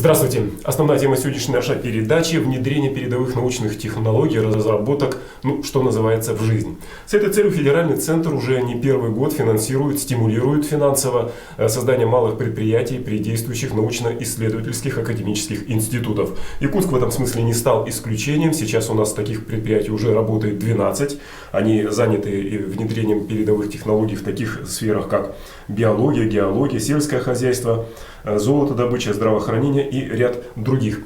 Здравствуйте! Основная тема сегодняшней нашей передачи – внедрение передовых научных технологий, разработок, что называется, в жизнь. С этой целью Федеральный центр уже не первый год финансирует, стимулирует финансово создание малых предприятий при действующих научно-исследовательских академических институтов. Якутск в этом смысле не стал исключением. Сейчас у нас таких предприятий уже работает 12. Они заняты внедрением передовых технологий в таких сферах, как биология, геология, сельское хозяйство, золотодобыча, здравоохранение и ряд других.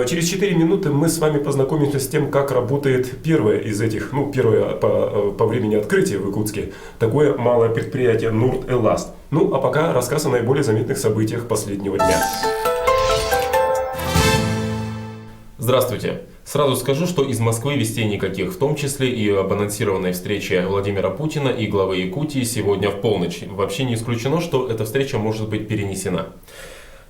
Через 4 минуты мы с вами познакомимся с тем, как работает первое из этих, первое по времени открытия в Якутске, такое малое предприятие Нурт-Эласт. А пока рассказ о наиболее заметных событиях последнего дня. Здравствуйте! Сразу скажу, что из Москвы вестей никаких, в том числе и об анонсированной встрече Владимира Путина и главы Якутии сегодня в полночь. Вообще не исключено, что эта встреча может быть перенесена.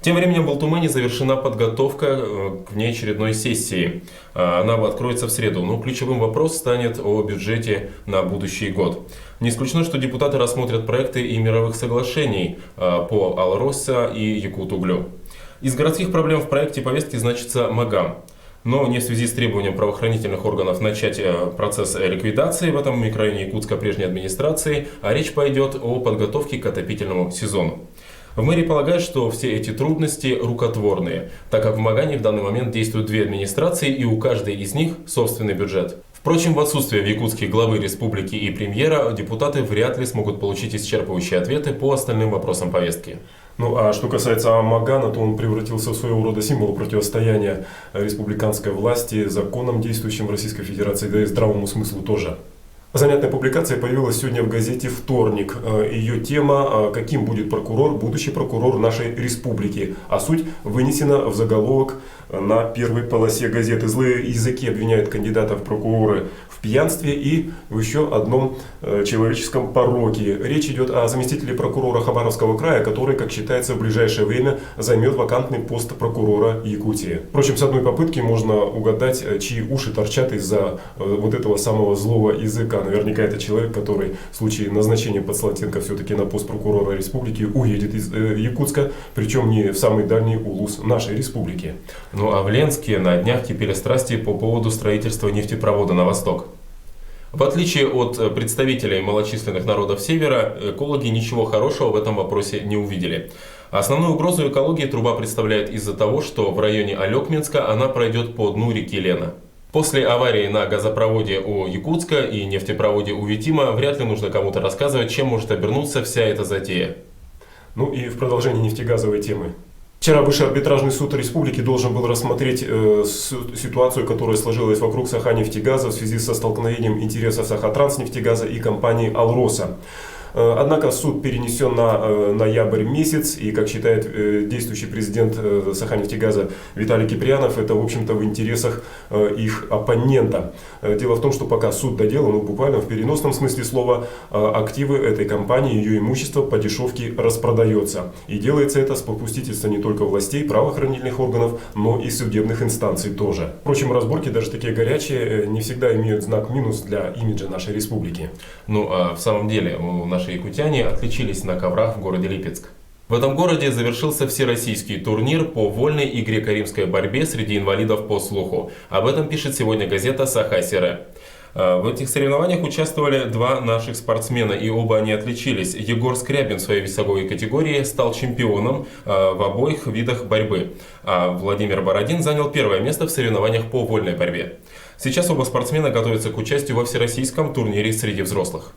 Тем временем в Алтумане завершена подготовка к внеочередной сессии. Она откроется в среду, но ключевым вопросом станет о бюджете на будущий год. Не исключено, что депутаты рассмотрят проекты и мировых соглашений по Алроса и Якутуглю. Из городских проблем в проекте повестки значится Магам. Но не в связи с требованием правоохранительных органов начать процесс ликвидации в этом микрорайоне Якутска прежней администрации, а речь пойдет о подготовке к отопительному сезону. В мэрии полагают, что все эти трудности рукотворные, так как в Магане в данный момент действуют две администрации и у каждой из них собственный бюджет. Впрочем, в отсутствие в Якутске главы республики и премьера, депутаты вряд ли смогут получить исчерпывающие ответы по остальным вопросам повестки. А что касается Магана, то он превратился в своего рода символ противостояния республиканской власти законам, действующим в Российской Федерации, да и здравому смыслу тоже. Занятная публикация появилась сегодня в газете «Вторник». Ее тема «Каким будет прокурор, будущий прокурор нашей республики?», а суть вынесена в заголовок на первой полосе газеты. Злые языки обвиняют кандидата в прокуроры в пьянстве и в еще одном человеческом пороке. Речь идет о заместителе прокурора Хабаровского края, который, как считается, в ближайшее время займет вакантный пост прокурора Якутии. Впрочем, с одной попытки можно угадать, чьи уши торчат из-за вот этого самого злого языка. Наверняка это человек, который в случае назначения Подслатенко все-таки на пост прокурора республики уедет из Якутска, причем не в самый дальний улус нашей республики. А в Ленске на днях кипели страсти по поводу строительства нефтепровода на восток. В отличие от представителей малочисленных народов Севера, экологи ничего хорошего в этом вопросе не увидели. Основную угрозу экологии труба представляет из-за того, что в районе Алекминска она пройдет по дну реки Лена. После аварии на газопроводе у Якутска и нефтепроводе у Витима вряд ли нужно кому-то рассказывать, чем может обернуться вся эта затея. И в продолжении нефтегазовой темы. Вчера Высший арбитражный суд республики должен был рассмотреть ситуацию, которая сложилась вокруг Саханефтегаза в связи со столкновением интересов Сахатранснефтегаза и компании Алроса. Однако суд перенесен на ноябрь месяц, и, как считает действующий президент Саханефтегаза Виталий Киприянов, это, в общем-то, в интересах их оппонента. Дело в том, что пока суд доделан, буквально в переносном смысле слова, активы этой компании, ее имущество по дешевке распродается. И делается это с попустительства не только властей, правоохранительных органов, но и судебных инстанций тоже. Впрочем, разборки, даже такие горячие, не всегда имеют знак минус для имиджа нашей республики. В самом деле, наши якутяне отличились на коврах в городе Липецк. В этом городе завершился всероссийский турнир по вольной и греко-римской борьбе среди инвалидов по слуху. Об этом пишет сегодня газета «Саха-Сире». В этих соревнованиях участвовали два наших спортсмена, и оба они отличились. Егор Скрябин в своей весовой категории стал чемпионом в обоих видах борьбы, а Владимир Бородин занял первое место в соревнованиях по вольной борьбе. Сейчас оба спортсмена готовятся к участию во всероссийском турнире среди взрослых.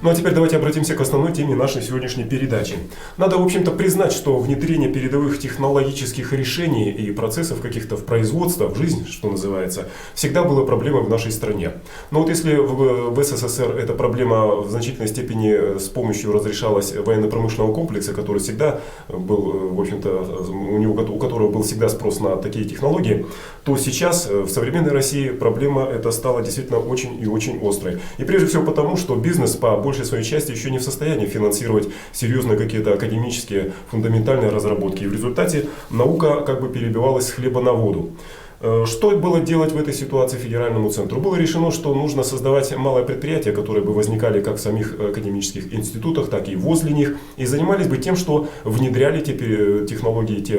А теперь давайте обратимся к основной теме нашей сегодняшней передачи. Надо, в общем-то, признать, что внедрение передовых технологических решений и процессов каких-то в производство, в жизнь, что называется, всегда была проблемой в нашей стране. Но если в СССР эта проблема в значительной степени с помощью разрешалась военно-промышленного комплекса, который всегда был, в общем-то, у которого был всегда спрос на такие технологии, то сейчас в современной России проблема эта стала действительно очень и очень острой. И прежде всего потому, что бизнес по большей своей части еще не в состоянии финансировать серьезные какие-то академические фундаментальные разработки. И в результате наука как бы перебивалась с хлеба на воду. Что было делать в этой ситуации федеральному центру? Было решено, что нужно создавать малые предприятия, которые бы возникали как в самих академических институтах, так и возле них, и занимались бы тем, что внедряли те технологии, те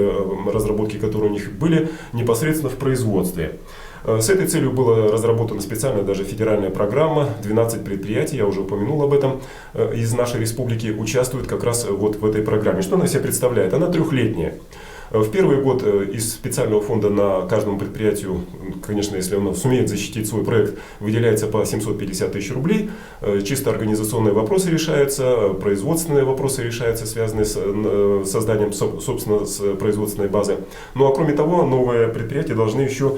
разработки, которые у них были, непосредственно в производстве. С этой целью была разработана специальная даже федеральная программа. 12 предприятий, я уже упомянул об этом, из нашей республики участвуют как раз вот в этой программе. Что она себе представляет? Она трехлетняя. В первый год из специального фонда на каждому предприятию, конечно, если он сумеет защитить свой проект, выделяется по 750 тысяч рублей. Чисто организационные вопросы решаются, производственные вопросы решаются, связанные с созданием, собственно, с производственной базы. Ну а кроме того, новые предприятия должны еще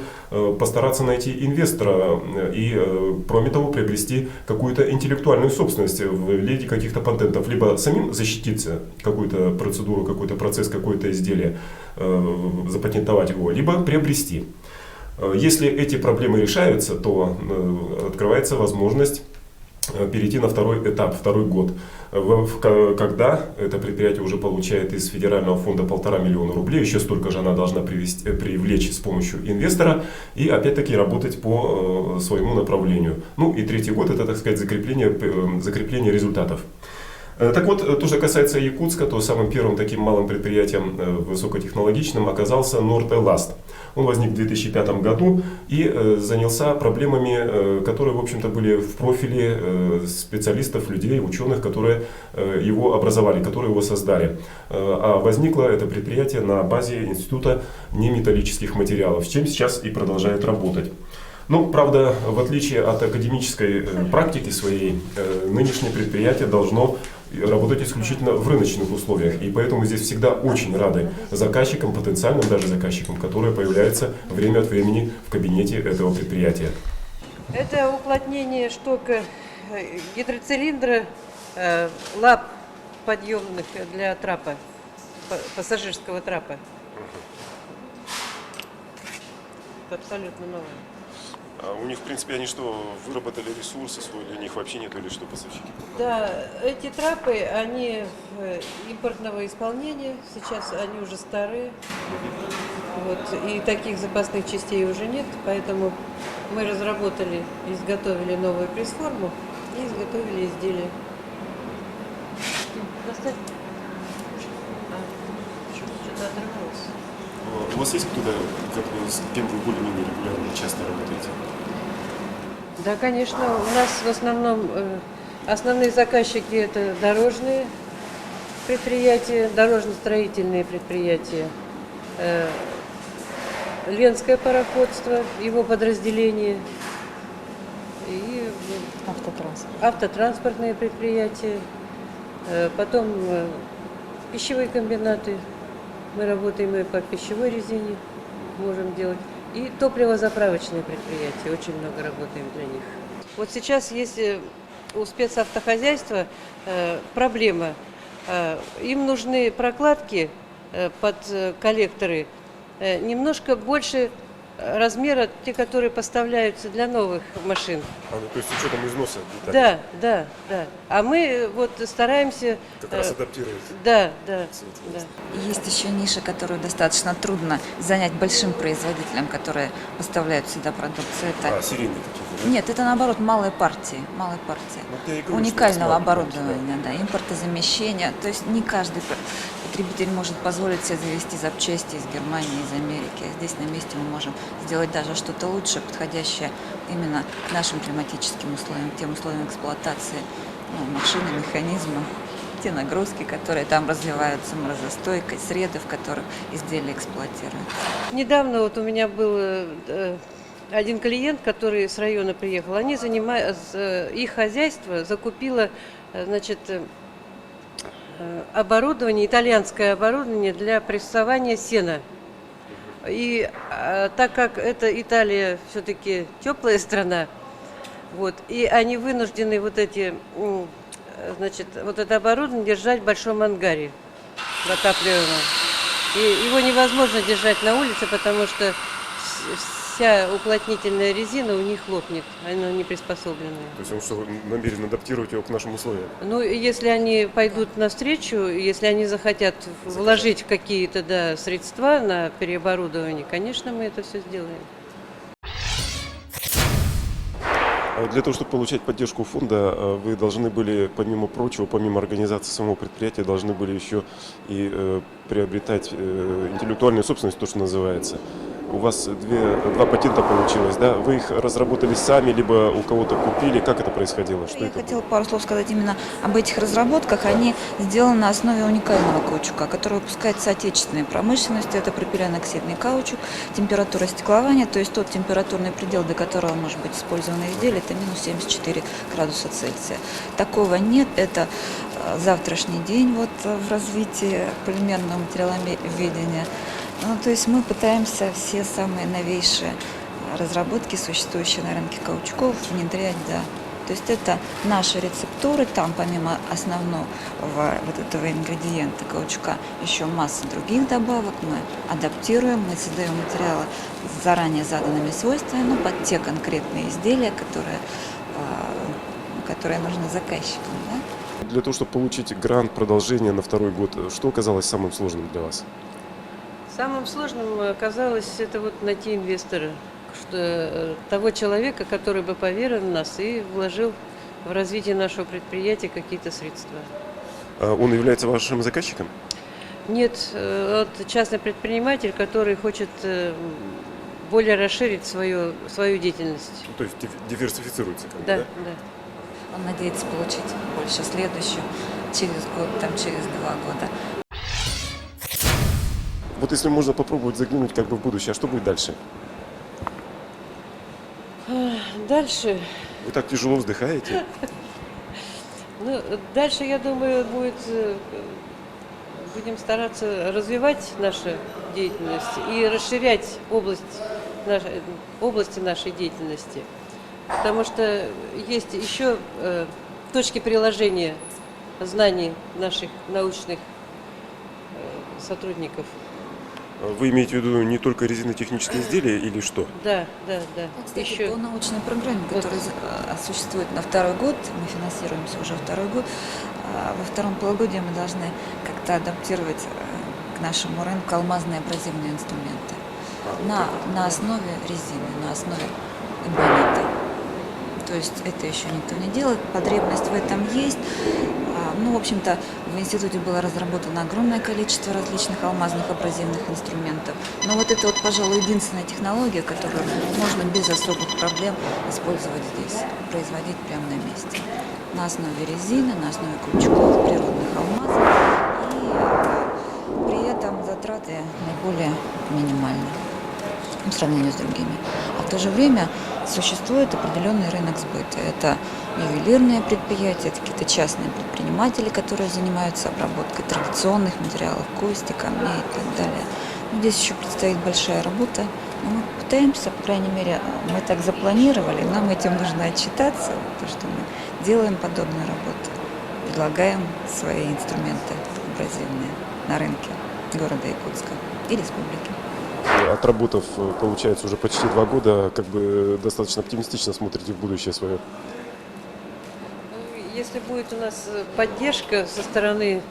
постараться найти инвестора и, кроме того, приобрести какую-то интеллектуальную собственность в виде каких-то патентов. Либо самим защитить какую-то процедуру, какой-то процесс, какое-то изделие, запатентовать его, либо приобрести. Если эти проблемы решаются, то открывается возможность перейти на второй этап, второй год, когда это предприятие уже получает из федерального фонда 1,5 миллиона рублей, еще столько же она должна привлечь с помощью инвестора и опять-таки работать по своему направлению. Ну и третий год это, так сказать, закрепление результатов. Так вот, то, что касается Якутска, то самым первым таким малым предприятием высокотехнологичным оказался Норд-Эласт. Он возник в 2005 году и занялся проблемами, которые, в общем-то, были в профиле специалистов, людей, ученых, которые его образовали, которые его создали. А возникло это предприятие на базе Института неметаллических материалов, с чем сейчас и продолжает работать. Ну, правда, в отличие от академической практики своей, нынешнее предприятие должно работать исключительно в рыночных условиях. И поэтому здесь всегда очень рады заказчикам, потенциальным даже заказчикам, которые появляются время от времени в кабинете этого предприятия. Это уплотнение штока гидроцилиндра, лап подъемных для трапа, пассажирского трапа. Это абсолютно новое. А у них, в принципе, они что, выработали ресурсы свои, или у них вообще нет, или что поставщики? Да, эти трапы, они импортного исполнения, сейчас они уже старые, вот, и таких запасных частей уже нет, поэтому мы разработали, изготовили новую пресс-форму и изготовили изделие. Достать? Что-то оторвалось. У вас есть кто-то, с кем вы более-менее регулярно, часто работаете? Да, конечно, у нас в основном основные заказчики это дорожные предприятия, дорожно-строительные предприятия, Ленское пароходство, его подразделение и автотранспортные предприятия, потом пищевые комбинаты. Мы работаем и по пищевой резине, можем делать. И топливозаправочные предприятия, очень много работаем для них. Вот сейчас есть у спецавтохозяйства проблема. Им нужны прокладки под коллекторы немножко больше размера, те, которые поставляются для новых машин. То есть с учетом износа деталей? Да. А мы вот стараемся... Как раз адаптировать. Да. Есть еще ниша, которую достаточно трудно занять большим производителям, которые поставляют сюда продукцию. Это... Серийные какие-то, да? Нет, это наоборот малые партии. Уникального оборудования, да. Импортозамещения. То есть не каждый потребитель может позволить себе завести запчасти из Германии, из Америки. Здесь на месте мы можем сделать даже что-то лучше, подходящее именно к нашим климатическим условиям, тем условиям эксплуатации машины, механизма, те нагрузки, которые там развиваются, морозостойкость, среды, в которых изделия эксплуатируются. Недавно вот у меня был один клиент, который с района приехал. Они занимаются, их хозяйство закупило, значит, оборудование, итальянское оборудование для прессования сена. И так как это Италия все-таки теплая страна, вот, и они вынуждены вот это оборудование держать в большом ангаре, в отапливаемом. И его невозможно держать на улице, потому что вся уплотнительная резина у них лопнет, она не приспособленная. То есть он что, намерен адаптировать его к нашим условиям? Ну, если они пойдут навстречу, если они захотят вложить какие-то средства на переоборудование, конечно, мы это все сделаем. А для того, чтобы получать поддержку фонда, вы должны были, помимо прочего, помимо организации самого предприятия, должны были еще и приобретать интеллектуальную собственность, то, что называется. У вас два патента получилось, да? Вы их разработали сами, либо у кого-то купили? Как это происходило? Что Я это хотела было? пару слов сказать именно об этих разработках. Они сделаны на основе уникального каучука, который выпускается отечественной промышленностью. Это пропиленоксидный каучук, температура стеклования, то есть тот температурный предел, до которого может быть использовано изделие, это минус 74 градуса Цельсия. Такого нет, это завтрашний день в развитии полимерного материаловедения. Ну, то есть мы пытаемся все самые новейшие разработки, существующие на рынке каучуков, внедрять, да. То есть это наши рецептуры, там помимо основного этого ингредиента каучука еще масса других добавок. Мы адаптируем, мы создаем материалы с заранее заданными свойствами, но под те конкретные изделия, которые нужны заказчикам. Да? Для того, чтобы получить грант продолжения на второй год, что оказалось самым сложным для вас? Самым сложным оказалось это найти инвестора, того человека, который бы поверил в нас и вложил в развитие нашего предприятия какие-то средства. Он является вашим заказчиком? Нет, частный предприниматель, который хочет более расширить свою деятельность. То есть диверсифицируется, Да, да? да. Он надеется получить больше следующую, через год, через 2 года. Вот если можно попробовать заглянуть в будущее, а что будет дальше? Дальше, Вы так тяжело вздыхаете? дальше, я думаю, будем стараться развивать нашу деятельность и расширять области нашей деятельности. Потому что есть еще точки приложения знаний наших научных сотрудников. Вы имеете в виду не только резинотехнические изделия или что? Да. Кстати, Еще по научной программе, которая существует на второй год, мы финансируемся уже второй год, во втором полугодии мы должны как-то адаптировать к нашему рынку алмазные абразивные инструменты на основе резины, на основе эбонита. То есть это еще никто не делает, потребность в этом есть. В общем-то, в институте было разработано огромное количество различных алмазных абразивных инструментов. Но это, пожалуй, единственная технология, которую можно без особых проблем использовать здесь, производить прямо на месте. На основе резины, на основе каучуков, природных алмазов. И при этом затраты наиболее минимальные в сравнении с другими. А в то же время существует определенный рынок сбыта. Это ювелирные предприятия, это какие-то частные предприниматели, которые занимаются обработкой традиционных материалов, кости, камней и так далее. Здесь еще предстоит большая работа, но мы пытаемся, по крайней мере, мы так запланировали, нам этим нужно отчитаться, то, что мы делаем подобную работу, предлагаем свои инструменты абразивные на рынке города Якутска и республики. Отработав, получается, уже почти 2 года, достаточно оптимистично смотрите в будущее свое. если будет у нас поддержка со стороны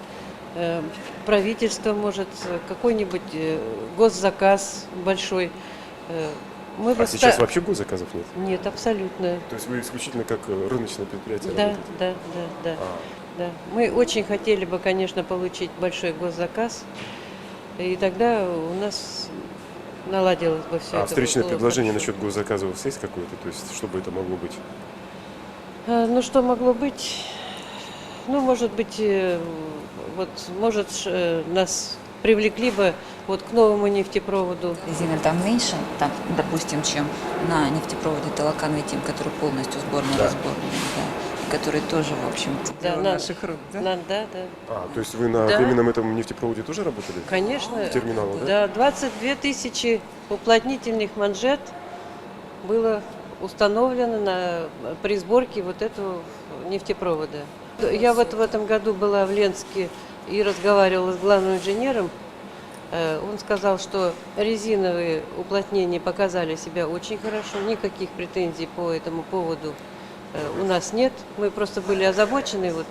правительства, может, какой-нибудь госзаказ большой, мы бы Сейчас вообще госзаказов нет? Нет, абсолютно. То есть вы исключительно как рыночное предприятие Да, работаете? да. Мы очень хотели бы, конечно, получить большой госзаказ, и тогда у нас наладилось бы все это. А встречное было предложение хорошо. насчет госзаказа у вас есть какое-то? То есть, что бы это могло быть? Ну, что могло быть? Ну, может быть, нас привлекли бы к новому нефтепроводу. Резины там меньше, там, допустим, чем на нефтепроводе Талакан-Витим, который полностью сборно-разборный, да, который тоже, в общем-то, Да, дело на- наших рук, да? Да. То есть вы на Да. временном этом нефтепроводе тоже работали? Конечно. Терминалы, да? Да, 22 тысячи уплотнительных манжет было установлено при сборке этого нефтепровода. Я в этом году была в Ленске и разговаривала с главным инженером Он сказал, что резиновые уплотнения показали себя очень хорошо, никаких претензий по этому поводу у нас нет. Мы просто были озабочены вот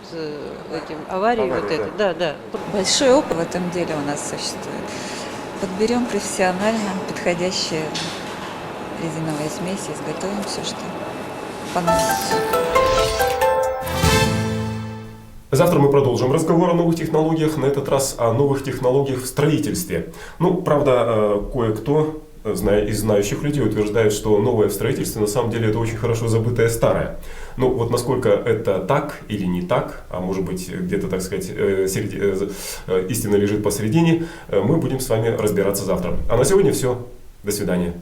этим аварией вот этой. Да, да. Большой опыт в этом деле у нас существует. Подберем профессионально подходящие резиновые смеси, изготовим все, что понадобится. Завтра мы продолжим разговор о новых технологиях, на этот раз о новых технологиях в строительстве. Ну, правда, кое-кто из знающих людей утверждает, что новое в строительстве на самом деле это очень хорошо забытое старое. Ну, вот насколько это так или не так, а может быть где-то, так сказать, истина лежит посередине, мы будем с вами разбираться завтра. А на сегодня все. До свидания.